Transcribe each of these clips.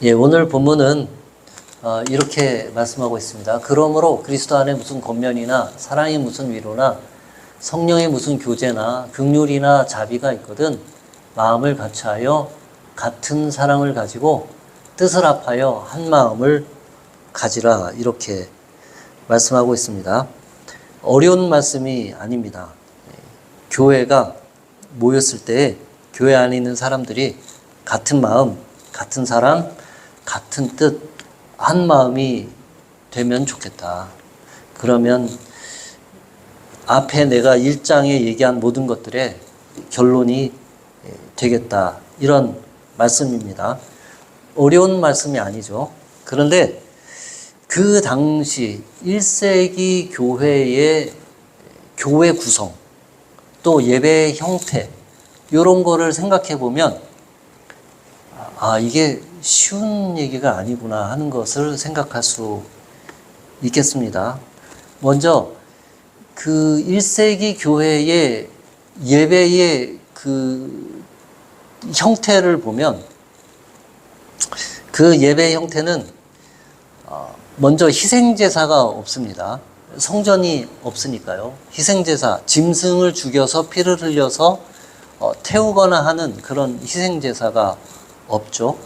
예, 오늘 본문은 이렇게 말씀하고 있습니다. 그러므로 그리스도 안에 무슨 권면이나 사랑이 무슨 위로나 성령의 무슨 교제나 긍휼이나 자비가 있거든 마음을 같이하여 같은 사랑을 가지고 뜻을 합하여 한 마음을 가지라, 이렇게 말씀하고 있습니다. 어려운 말씀이 아닙니다. 교회가 모였을 때 교회 안에 있는 사람들이 같은 마음, 같은 사랑, 같은 뜻, 한 마음이 되면 좋겠다. 그러면 앞에 내가 1장에 얘기한 모든 것들의 결론이 되겠다. 이런 말씀입니다. 어려운 말씀이 아니죠. 그런데 그 당시 1세기 교회의 교회 구성, 또 예배 형태, 이런 거를 생각해 보면 이게 쉬운 얘기가 아니구나 하는 것을 생각할 수 있겠습니다. 먼저 그 1세기 교회의 예배의 그 형태를 보면, 그 예배 형태는 먼저 희생제사가 없습니다. 성전이 없으니까요. 희생제사, 짐승을 죽여서 피를 흘려서 태우거나 하는 그런 희생제사가 없죠.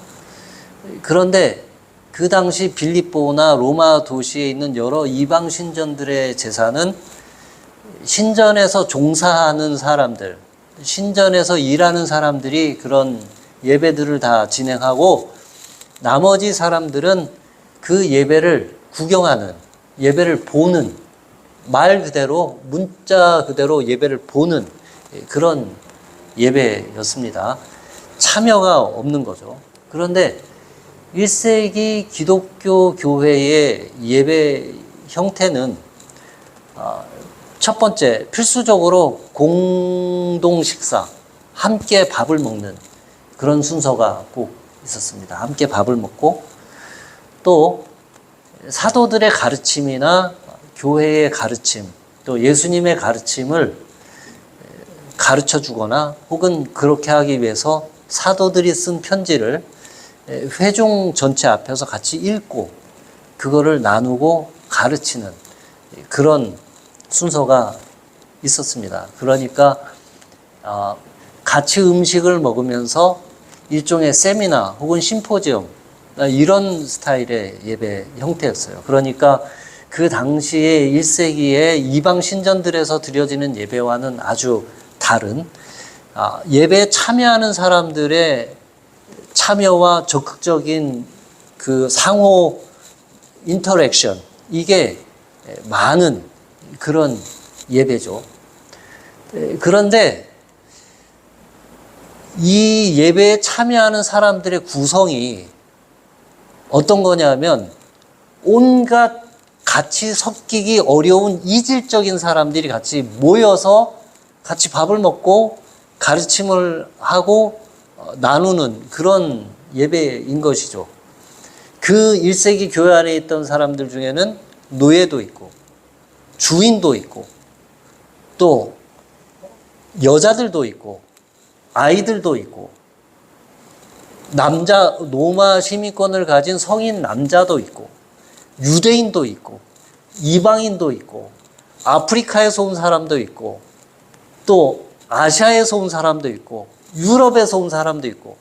그런데 그 당시 빌립보나 로마 도시에 있는 여러 이방 신전들의 제사는 신전에서 종사하는 사람들, 신전에서 일하는 사람들이 그런 예배들을 다 진행하고, 나머지 사람들은 그 예배를 구경하는, 예배를 보는, 말 그대로 문자 그대로 예배를 보는 그런 예배였습니다. 참여가 없는 거죠. 그런데 1세기 기독교 교회의 예배 형태는 첫 번째, 필수적으로 공동 식사, 함께 밥을 먹는 그런 순서가 꼭 있었습니다. 함께 밥을 먹고, 또 사도들의 가르침이나 교회의 가르침, 또 예수님의 가르침을 가르쳐 주거나 혹은 그렇게 하기 위해서 사도들이 쓴 편지를 회중 전체 앞에서 같이 읽고 그거를 나누고 가르치는 그런 순서가 있었습니다. 그러니까 같이 음식을 먹으면서 일종의 세미나 혹은 심포지엄, 이런 스타일의 예배 형태였어요. 그러니까 그 당시에 1세기의 이방 신전들에서 드려지는 예배와는 아주 다른, 예배에 참여하는 사람들의 참여와 적극적인 그 상호 인터랙션, 이게 많은 그런 예배죠. 그런데 이 예배에 참여하는 사람들의 구성이 어떤 거냐면, 온갖 같이 섞이기 어려운 이질적인 사람들이 같이 모여서 같이 밥을 먹고 가르침을 하고 나누는 그런 예배인 것이죠. 그 1세기 교회 안에 있던 사람들 중에는 노예도 있고 주인도 있고 또 여자들도 있고 아이들도 있고, 남자 로마 시민권을 가진 성인 남자도 있고 유대인도 있고 이방인도 있고 아프리카에서 온 사람도 있고 또 아시아에서 온 사람도 있고 유럽에서 온 사람도 있고,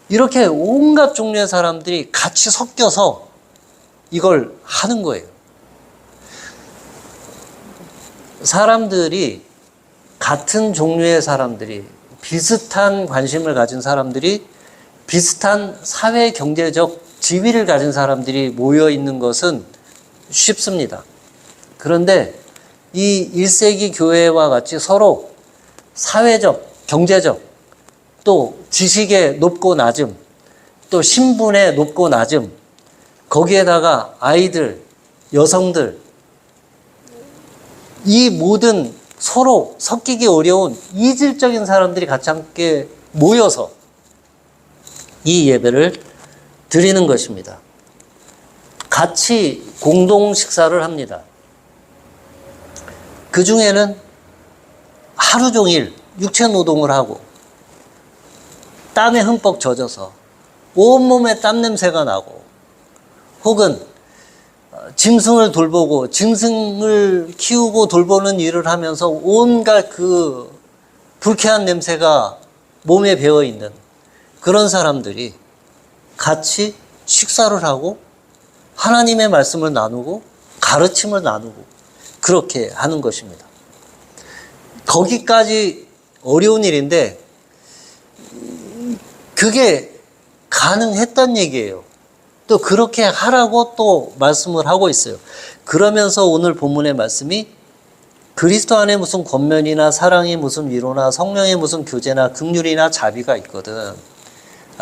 이렇게 온갖 종류의 사람들이 같이 섞여서 이걸 하는 거예요. 사람들이, 같은 종류의 사람들이, 비슷한 관심을 가진 사람들이, 비슷한 사회 경제적 지위를 가진 사람들이 모여 있는 것은 쉽습니다. 그런데 이 1세기 교회와 같이 서로 사회적, 경제적, 또 지식의 높고 낮음, 또 신분의 높고 낮음, 거기에다가 아이들, 여성들, 이 모든 서로 섞이기 어려운 이질적인 사람들이 같이 함께 모여서 이 예배를 드리는 것입니다. 같이 공동 식사를 합니다. 그 중에는 하루 종일 육체 노동을 하고 땀에 흠뻑 젖어서 온몸에 땀 냄새가 나고, 혹은 짐승을 돌보고 짐승을 키우고 돌보는 일을 하면서 온갖 그 불쾌한 냄새가 몸에 배어 있는 그런 사람들이 같이 식사를 하고 하나님의 말씀을 나누고 가르침을 나누고 그렇게 하는 것입니다. 거기까지 어려운 일인데 그게 가능했단 얘기예요. 또 그렇게 하라고 또 말씀을 하고 있어요. 그러면서 오늘 본문의 말씀이 그리스도 안에 무슨 권면이나 사랑이 무슨 위로나 성령의 무슨 교제나 긍휼이나 자비가 있거든.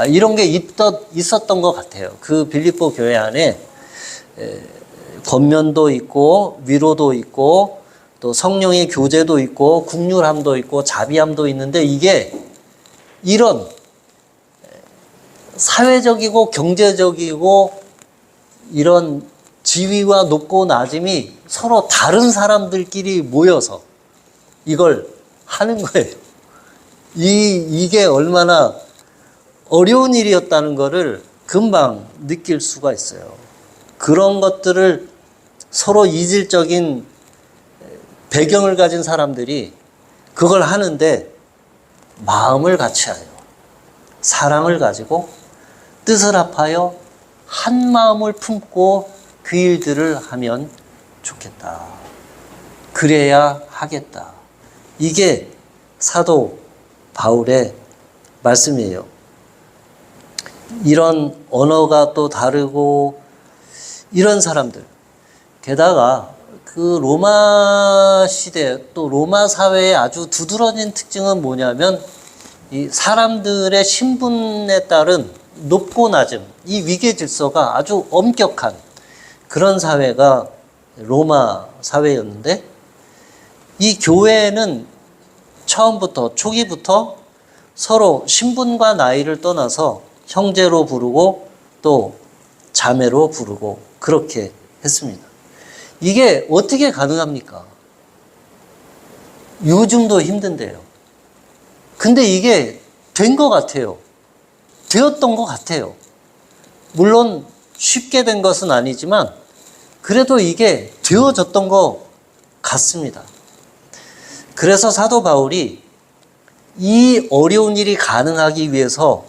이런 게 있었던 것 같아요. 그 빌립보 교회 안에 권면도 있고 위로도 있고 또 성령의 교제도 있고 긍휼함도 있고 자비함도 있는데 이게 이런 사회적이고 경제적이고 이런 지위와 높고 낮음이 서로 다른 사람들끼리 모여서 이걸 하는 거예요. 이게 얼마나 어려운 일이었다는 것을 금방 느낄 수가 있어요. 그런 것들을 서로 이질적인 배경을 가진 사람들이 그걸 하는데 마음을 같이 하여 사랑을 가지고 뜻을 합하여 한 마음을 품고 그 일들을 하면 좋겠다. 그래야 하겠다. 이게 사도 바울의 말씀이에요. 이런 언어가 또 다르고 이런 사람들, 게다가 그 로마 시대 또 로마 사회의 아주 두드러진 특징은 뭐냐면 이 사람들의 신분에 따른 높고 낮음, 이 위계 질서가 아주 엄격한 그런 사회가 로마 사회였는데 이 교회는 처음부터 초기부터 서로 신분과 나이를 떠나서 형제로 부르고 또 자매로 부르고 그렇게 했습니다. 이게 어떻게 가능합니까? 요즘도 힘든데요. 근데 이게 된 것 같아요. 되었던 것 같아요. 물론 쉽게 된 것은 아니지만 그래도 이게 되어졌던 것 같습니다. 그래서 사도 바울이 이 어려운 일이 가능하기 위해서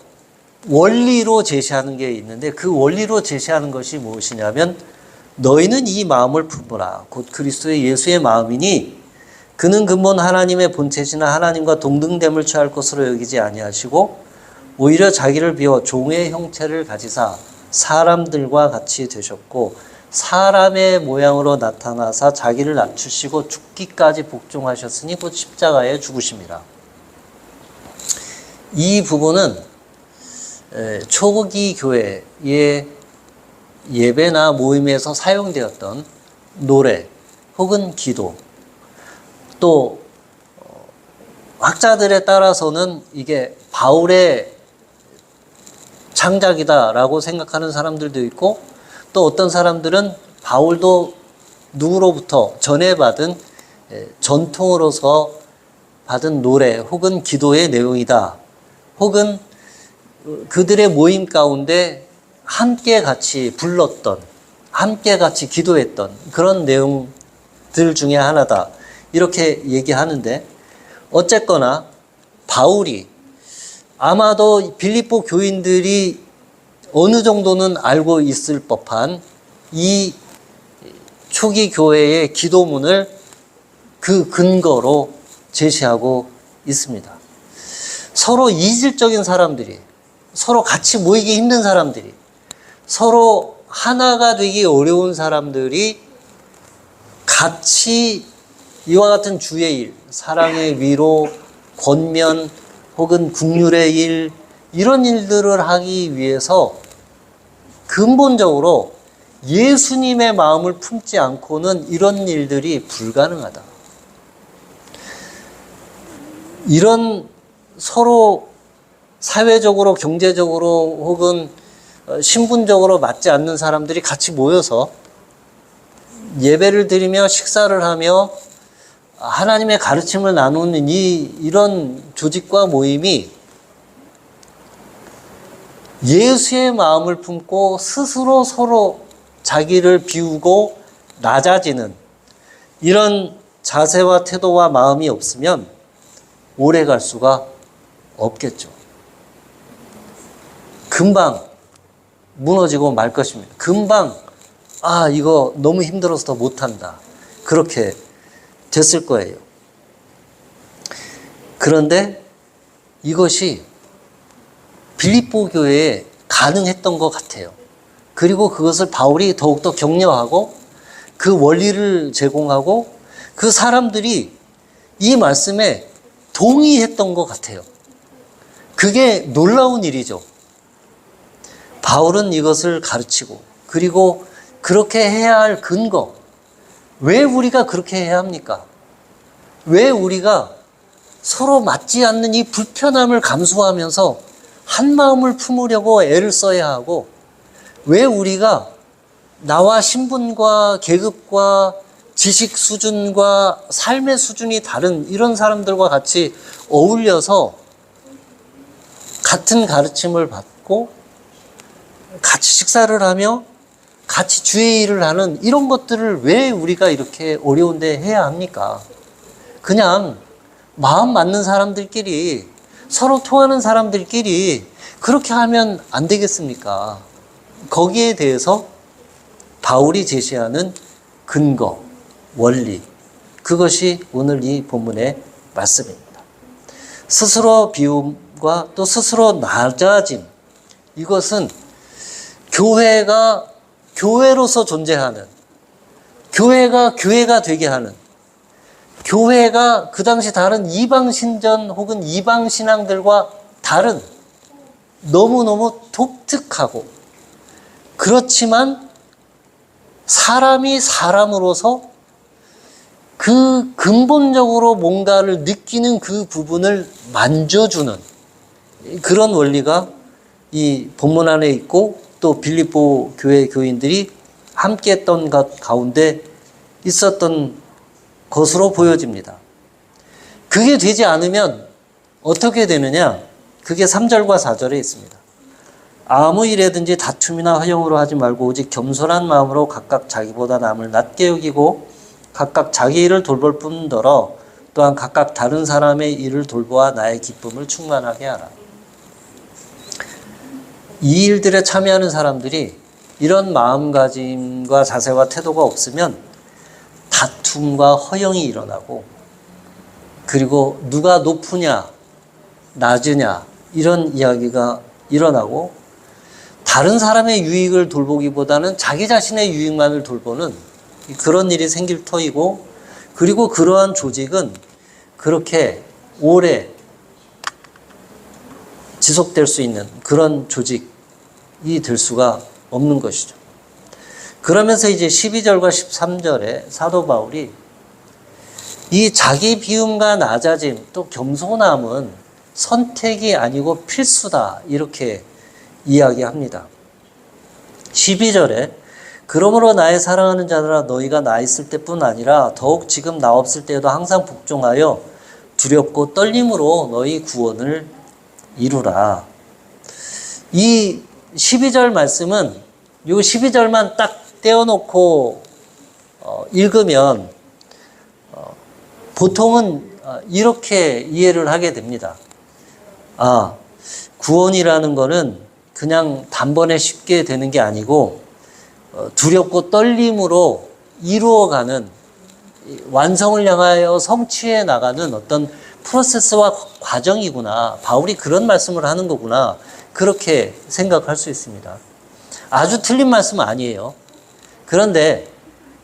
원리로 제시하는 게 있는데 그 원리로 제시하는 것이 무엇이냐면 너희는 이 마음을 품으라. 곧 그리스도의 예수의 마음이니 그는 근본 하나님의 본체시나 하나님과 동등됨을 취할 것으로 여기지 아니하시고 오히려 자기를 비워 종의 형체를 가지사 사람들과 같이 되셨고 사람의 모양으로 나타나사 자기를 낮추시고 죽기까지 복종하셨으니 곧 십자가에 죽으심이라. 이 부분은 초기 교회의 예배나 모임에서 사용되었던 노래 혹은 기도, 또 학자들에 따라서는 이게 바울의 창작이다라고 생각하는 사람들도 있고 또 어떤 사람들은 바울도 누구로부터 전해받은 전통으로서 받은 노래 혹은 기도의 내용이다. 혹은 그들의 모임 가운데 함께 같이 불렀던, 함께 같이 기도했던 그런 내용들 중에 하나다. 이렇게 얘기하는데 어쨌거나 바울이 아마도 빌립보 교인들이 어느 정도는 알고 있을 법한 이 초기 교회의 기도문을 그 근거로 제시하고 있습니다. 서로 이질적인 사람들이, 서로 같이 모이기 힘든 사람들이, 서로 하나가 되기 어려운 사람들이 같이 이와 같은 주의 일, 사랑의 위로, 권면 혹은 긍휼의 일, 이런 일들을 하기 위해서 근본적으로 예수님의 마음을 품지 않고는 이런 일들이 불가능하다. 이런 서로 사회적으로, 경제적으로 혹은 신분적으로 맞지 않는 사람들이 같이 모여서 예배를 드리며 식사를 하며 하나님의 가르침을 나누는 이런 조직과 모임이 예수의 마음을 품고 스스로 서로 자기를 비우고 낮아지는 이런 자세와 태도와 마음이 없으면 오래 갈 수가 없겠죠. 금방 무너지고 말 것입니다. 금방 이거 너무 힘들어서 더 못한다. 그렇게 됐을 거예요. 그런데 이것이 빌립보 교회에 가능했던 것 같아요. 그리고 그것을 바울이 더욱더 격려하고 그 원리를 제공하고 그 사람들이 이 말씀에 동의했던 것 같아요. 그게 놀라운 일이죠. 바울은 이것을 가르치고 그리고 그렇게 해야 할 근거, 왜 우리가 그렇게 해야 합니까? 왜 우리가 서로 맞지 않는 이 불편함을 감수하면서 한 마음을 품으려고 애를 써야 하고, 왜 우리가 나와 신분과 계급과 지식 수준과 삶의 수준이 다른 이런 사람들과 같이 어울려서 같은 가르침을 받고 같이 식사를 하며 같이 주의 일을 하는 이런 것들을 왜 우리가 이렇게 어려운데 해야 합니까? 그냥 마음 맞는 사람들끼리, 서로 통하는 사람들끼리 그렇게 하면 안 되겠습니까? 거기에 대해서 바울이 제시하는 근거, 원리, 그것이 오늘 이 본문의 말씀입니다. 스스로 비움과 또 스스로 낮아짐, 이것은 교회가 교회로서 존재하는, 교회가 교회가 되게 하는, 교회가 그 당시 다른 이방 신전 혹은 이방 신앙들과 다른 너무너무 독특하고, 그렇지만 사람이 사람으로서 그 근본적으로 뭔가를 느끼는 그 부분을 만져주는 그런 원리가 이 본문 안에 있고, 또 빌립보 교회 교인들이 함께 했던 것 가운데 있었던 것으로 보여집니다. 그게 되지 않으면 어떻게 되느냐? 그게 3절과 4절에 있습니다. 아무 일에든지 다툼이나 허영으로 하지 말고 오직 겸손한 마음으로 각각 자기보다 남을 낮게 여기고 각각 자기 일을 돌볼 뿐더러 또한 각각 다른 사람의 일을 돌보아 나의 기쁨을 충만하게 하라. 이 일들에 참여하는 사람들이 이런 마음가짐과 자세와 태도가 없으면 다툼과 허영이 일어나고, 그리고 누가 높으냐 낮으냐 이런 이야기가 일어나고, 다른 사람의 유익을 돌보기보다는 자기 자신의 유익만을 돌보는 그런 일이 생길 터이고, 그리고 그러한 조직은 그렇게 오래 지속될 수 있는 그런 조직이 될 수가 없는 것이죠. 그러면서 이제 12절과 13절에 사도 바울이 이 자기 비움과 낮아짐, 또 겸손함은 선택이 아니고 필수다, 이렇게 이야기합니다. 12절에 그러므로 나의 사랑하는 자들아, 너희가 나 있을 때뿐 아니라 더욱 지금 나 없을 때에도 항상 복종하여 두렵고 떨림으로 너희 구원을 이루라. 이 12절 말씀은 이 12절만 딱 떼어놓고 읽으면 보통은 이렇게 이해를 하게 됩니다. 구원이라는 거는 그냥 단번에 쉽게 되는 게 아니고 두렵고 떨림으로 이루어가는, 완성을 향하여 성취해 나가는 어떤 프로세스와 과정이구나. 바울이 그런 말씀을 하는 거구나. 그렇게 생각할 수 있습니다. 아주 틀린 말씀은 아니에요. 그런데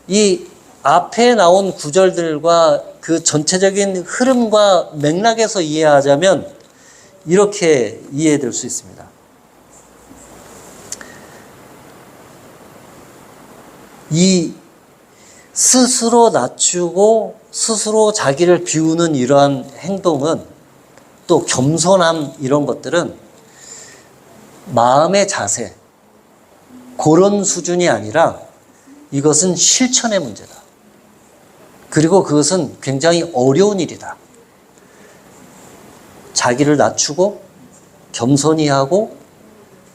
이 앞에 나온 구절들과 그 전체적인 흐름과 맥락에서 이해하자면 이렇게 이해될 수 있습니다. 이 스스로 낮추고 스스로 자기를 비우는 이러한 행동은, 또 겸손함, 이런 것들은 마음의 자세, 그런 수준이 아니라 이것은 실천의 문제다. 그리고 그것은 굉장히 어려운 일이다. 자기를 낮추고 겸손히 하고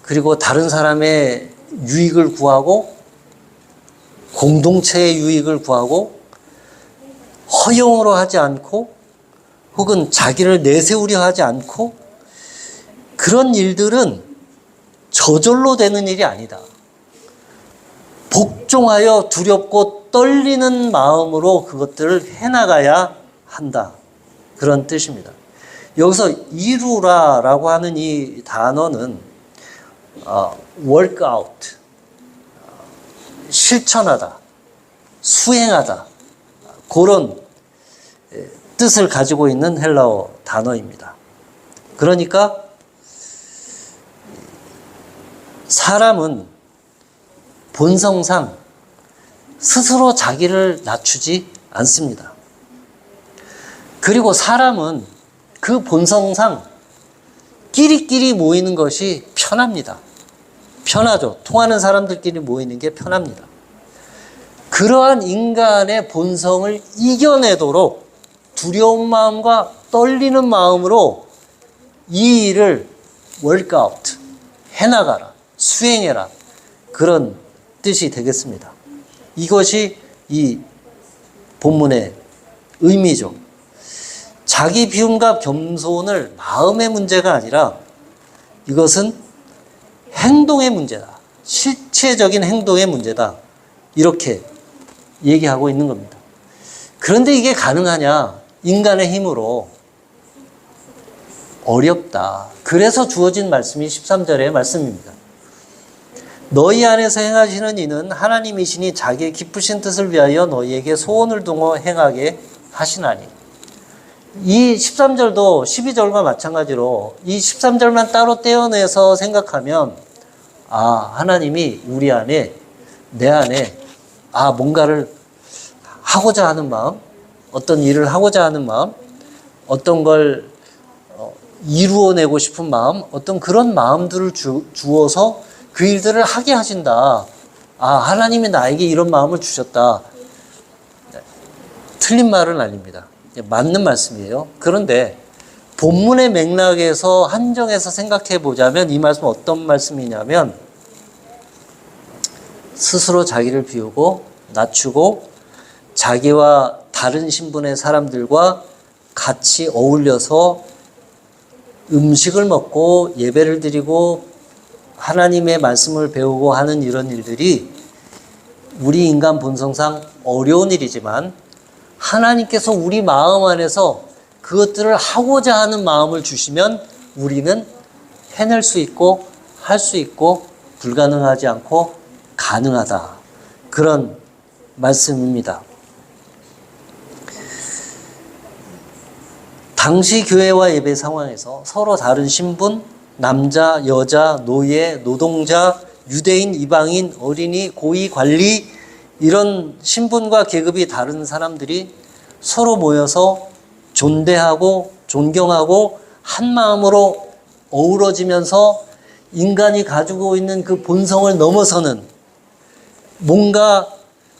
그리고 다른 사람의 유익을 구하고 공동체의 유익을 구하고 허영으로 하지 않고 혹은 자기를 내세우려 하지 않고 그런 일들은 저절로 되는 일이 아니다. 복종하여 두렵고 떨리는 마음으로 그것들을 해나가야 한다. 그런 뜻입니다. 여기서 이루라라고 하는 이 단어는 work out, 실천하다, 수행하다 그런 뜻을 가지고 있는 헬라어 단어입니다. 그러니까 사람은 본성상 스스로 자기를 낮추지 않습니다. 그리고 사람은 그 본성상 끼리끼리 모이는 것이 편합니다. 편하죠. 통하는 사람들끼리 모이는 게 편합니다. 그러한 인간의 본성을 이겨내도록 두려운 마음과 떨리는 마음으로 이 일을 workout, 해나가라, 수행해라 그런 뜻이 되겠습니다. 이것이 이 본문의 의미죠. 자기 비움과 겸손을 마음의 문제가 아니라 이것은 행동의 문제다. 실체적인 행동의 문제다. 이렇게 얘기하고 있는 겁니다. 그런데 이게 가능하냐? 인간의 힘으로 어렵다. 그래서 주어진 말씀이 13절의 말씀입니다. 너희 안에서 행하시는 이는 하나님이시니 자기의 기쁘신 뜻을 위하여 너희에게 소원을 두어 행하게 하시나니. 이 13절도 12절과 마찬가지로 이 13절만 따로 떼어내서 생각하면 하나님이 우리 안에 내 안에 뭔가를 하고자 하는 마음, 어떤 일을 하고자 하는 마음, 어떤 걸 이루어내고 싶은 마음, 어떤 그런 마음들을 주어서 그 일들을 하게 하신다. 하나님이 나에게 이런 마음을 주셨다. 틀린 말은 아닙니다. 맞는 말씀이에요. 그런데 본문의 맥락에서 한정해서 생각해 보자면 이 말씀은 어떤 말씀이냐면 스스로 자기를 비우고 낮추고 자기와 다른 신분의 사람들과 같이 어울려서 음식을 먹고 예배를 드리고 하나님의 말씀을 배우고 하는 이런 일들이 우리 인간 본성상 어려운 일이지만 하나님께서 우리 마음 안에서 그것들을 하고자 하는 마음을 주시면 우리는 해낼 수 있고 할 수 있고 불가능하지 않고 가능하다. 그런 말씀입니다. 당시 교회와 예배 상황에서 서로 다른 신분, 남자, 여자, 노예, 노동자, 유대인, 이방인, 어린이, 고위, 관리 이런 신분과 계급이 다른 사람들이 서로 모여서 존대하고 존경하고 한 마음으로 어우러지면서 인간이 가지고 있는 그 본성을 넘어서는 뭔가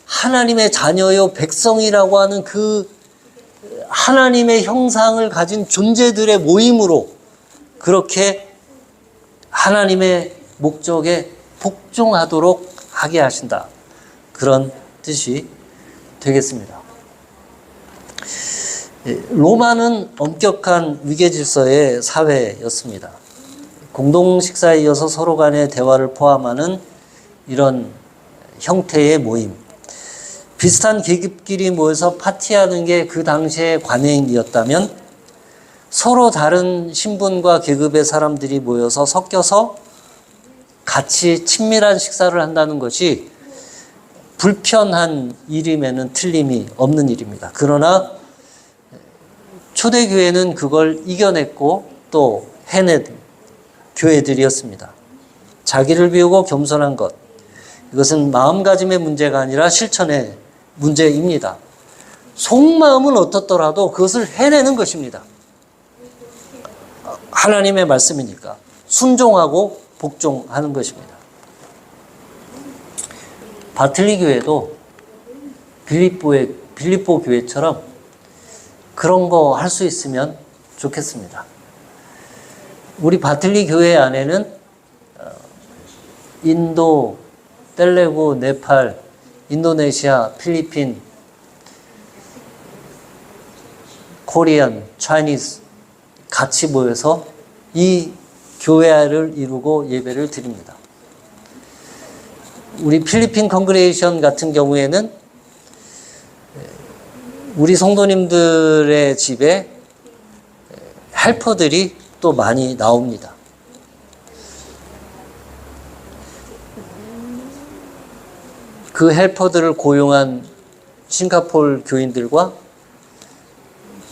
하나님의 자녀요 백성이라고 하는 그 하나님의 형상을 가진 존재들의 모임으로 그렇게 하나님의 목적에 복종하도록 하게 하신다. 그런 뜻이 되겠습니다. 로마는 엄격한 위계질서의 사회였습니다. 공동식사에 이어서 서로 간의 대화를 포함하는 이런 형태의 모임. 비슷한 계급끼리 모여서 파티하는 게 그 당시의 관행이었다면 서로 다른 신분과 계급의 사람들이 모여서 섞여서 같이 친밀한 식사를 한다는 것이 불편한 일임에는 틀림이 없는 일입니다. 그러나 초대교회는 그걸 이겨냈고 또 해낸 교회들이었습니다. 자기를 비우고 겸손한 것. 이것은 마음가짐의 문제가 아니라 실천의 문제입니다. 속마음은 어떻더라도 그것을 해내는 것입니다. 하나님의 말씀이니까 순종하고 복종하는 것입니다. 바틀리 교회도 빌립보 교회처럼 그런 거 할 수 있으면 좋겠습니다. 우리 바틀리 교회 안에는 인도, 텔레구, 네팔, 인도네시아, 필리핀, 코리안, 차이니즈 같이 모여서 이 교회를 이루고 예배를 드립니다. 우리 필리핀 컨그레이션 같은 경우에는 우리 성도님들의 집에 헬퍼들이 또 많이 나옵니다. 그 헬퍼들을 고용한 싱가포르 교인들과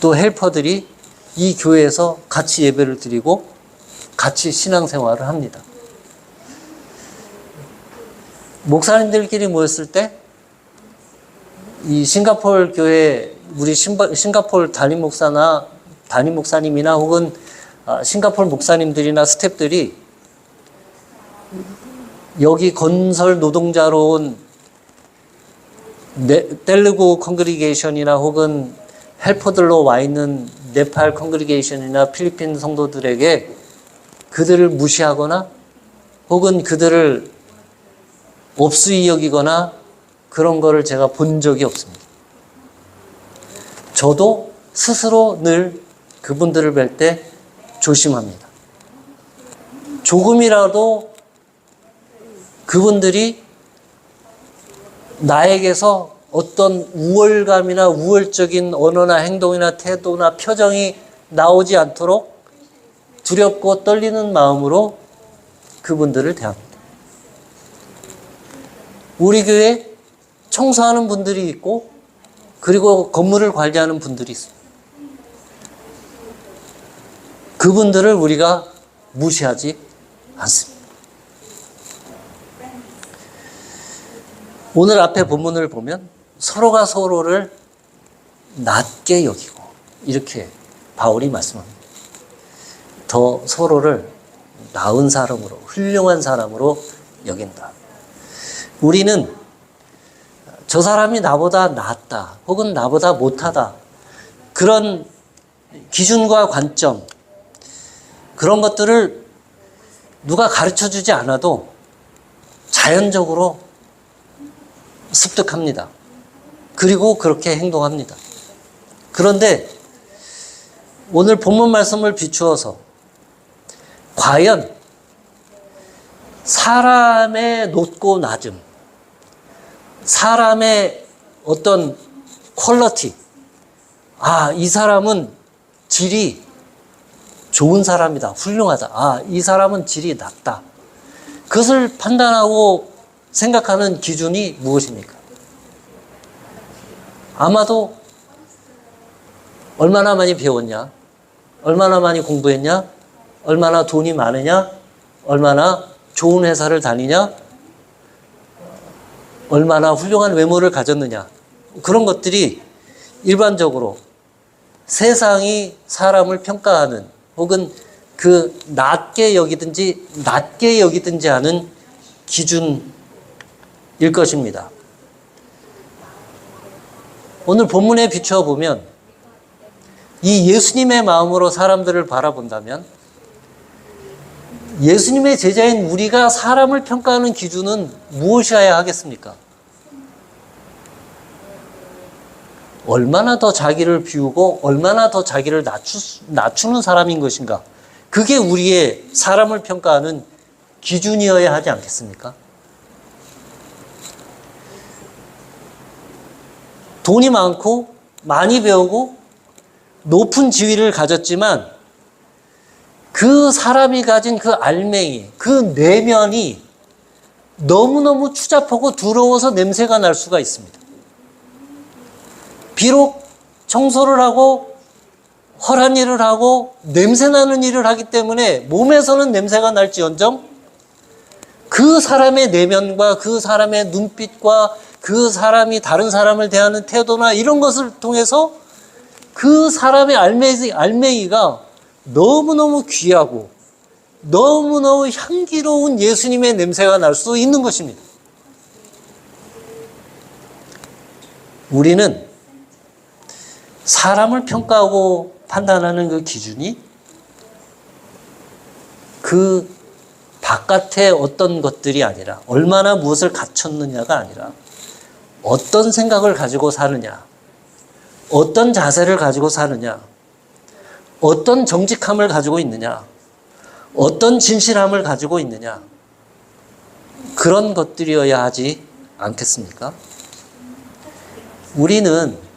또 헬퍼들이 이 교회에서 같이 예배를 드리고 같이 신앙생활을 합니다. 목사님들끼리 모였을 때 이 싱가포르 교회 우리 싱가포르 담임 목사님이나 혹은 싱가포르 목사님들이나 스태프들이 여기 건설 노동자로 온 텔레구 컨그리게이션이나 혹은 헬퍼들로 와 있는 네팔 컨그리게이션이나 필리핀 성도들에게 그들을 무시하거나 혹은 그들을 업수이 여기거나 그런 거를 제가 본 적이 없습니다. 저도 스스로 늘 그분들을 뵐 때 조심합니다. 조금이라도 그분들이 나에게서 어떤 우월감이나 우월적인 언어나 행동이나 태도나 표정이 나오지 않도록 두렵고 떨리는 마음으로 그분들을 대합니다. 우리 교회 청소하는 분들이 있고 그리고 건물을 관리하는 분들이 있습니다. 그분들을 우리가 무시하지 않습니다. 오늘 앞에 본문을 보면 서로가 서로를 낮게 여기고 이렇게 바울이 말씀합니다. 더 서로를 나은 사람으로, 훌륭한 사람으로 여긴다. 우리는 저 사람이 나보다 낫다 혹은 나보다 못하다 그런 기준과 관점 그런 것들을 누가 가르쳐주지 않아도 자연적으로 습득합니다. 그리고 그렇게 행동합니다. 그런데 오늘 본문 말씀을 비추어서 과연 사람의 높고 낮음 사람의 어떤 퀄리티, 이 사람은 질이 좋은 사람이다, 훌륭하다. 이 사람은 질이 낮다. 그것을 판단하고 생각하는 기준이 무엇입니까? 아마도 얼마나 많이 배웠냐, 얼마나 많이 공부했냐, 얼마나 돈이 많으냐, 얼마나 좋은 회사를 다니냐, 얼마나 훌륭한 외모를 가졌느냐 그런 것들이 일반적으로 세상이 사람을 평가하는 혹은 그 낮게 여기든지 하는 기준일 것입니다. 오늘 본문에 비추어보면 이 예수님의 마음으로 사람들을 바라본다면 예수님의 제자인 우리가 사람을 평가하는 기준은 무엇이어야 하겠습니까? 얼마나 더 자기를 비우고 얼마나 더 자기를 낮추는 사람인 것인가? 그게 우리의 사람을 평가하는 기준이어야 하지 않겠습니까? 돈이 많고 많이 배우고 높은 지위를 가졌지만 그 사람이 가진 그 알맹이, 그 내면이 너무너무 추잡하고 더러워서 냄새가 날 수가 있습니다. 비록 청소를 하고 헐한 일을 하고 냄새나는 일을 하기 때문에 몸에서는 냄새가 날지언정 그 사람의 내면과 그 사람의 눈빛과 그 사람이 다른 사람을 대하는 태도나 이런 것을 통해서 그 사람의 알맹이가 너무너무 귀하고 너무너무 향기로운 예수님의 냄새가 날 수 있는 것입니다. 우리는 사람을 평가하고 판단하는 그 기준이 그 바깥의 어떤 것들이 아니라, 얼마나 무엇을 갖췄느냐가 아니라, 어떤 생각을 가지고 사느냐, 어떤 자세를 가지고 사느냐, 어떤 정직함을 가지고 있느냐, 어떤 진실함을 가지고 있느냐, 그런 것들이어야 하지 않겠습니까? 우리는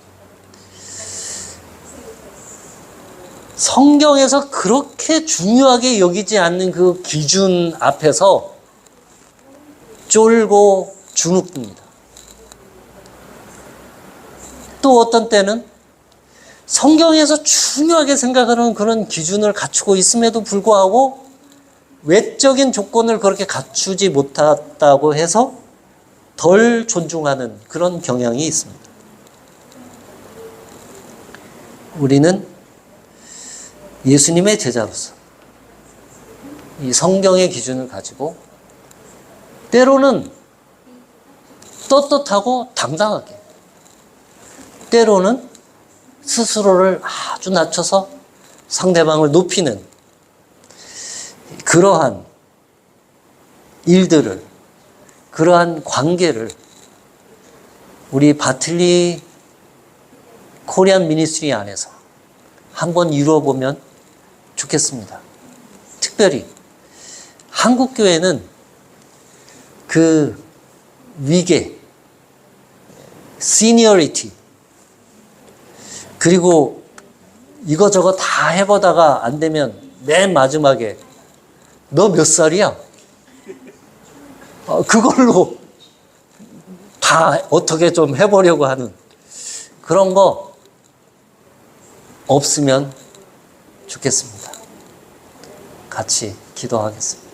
성경에서 그렇게 중요하게 여기지 않는 그 기준 앞에서 쫄고 주눅듭니다. 또 어떤 때는 성경에서 중요하게 생각하는 그런 기준을 갖추고 있음에도 불구하고 외적인 조건을 그렇게 갖추지 못했다고 해서 덜 존중하는 그런 경향이 있습니다. 우리는 예수님의 제자로서 이 성경의 기준을 가지고 때로는 떳떳하고 당당하게, 때로는 스스로를 아주 낮춰서 상대방을 높이는 그러한 일들을, 그러한 관계를 우리 바틀리 코리안 미니스트리 안에서 한번 이루어보면 좋겠습니다. 특별히 한국 교회는 그 위계, 시니어리티, 그리고 이거저거 다 해보다가 안 되면 맨 마지막에 너 몇 살이야? 그걸로 다 어떻게 좀 해보려고 하는 그런 거 없으면 좋겠습니다. 같이 기도하겠습니다.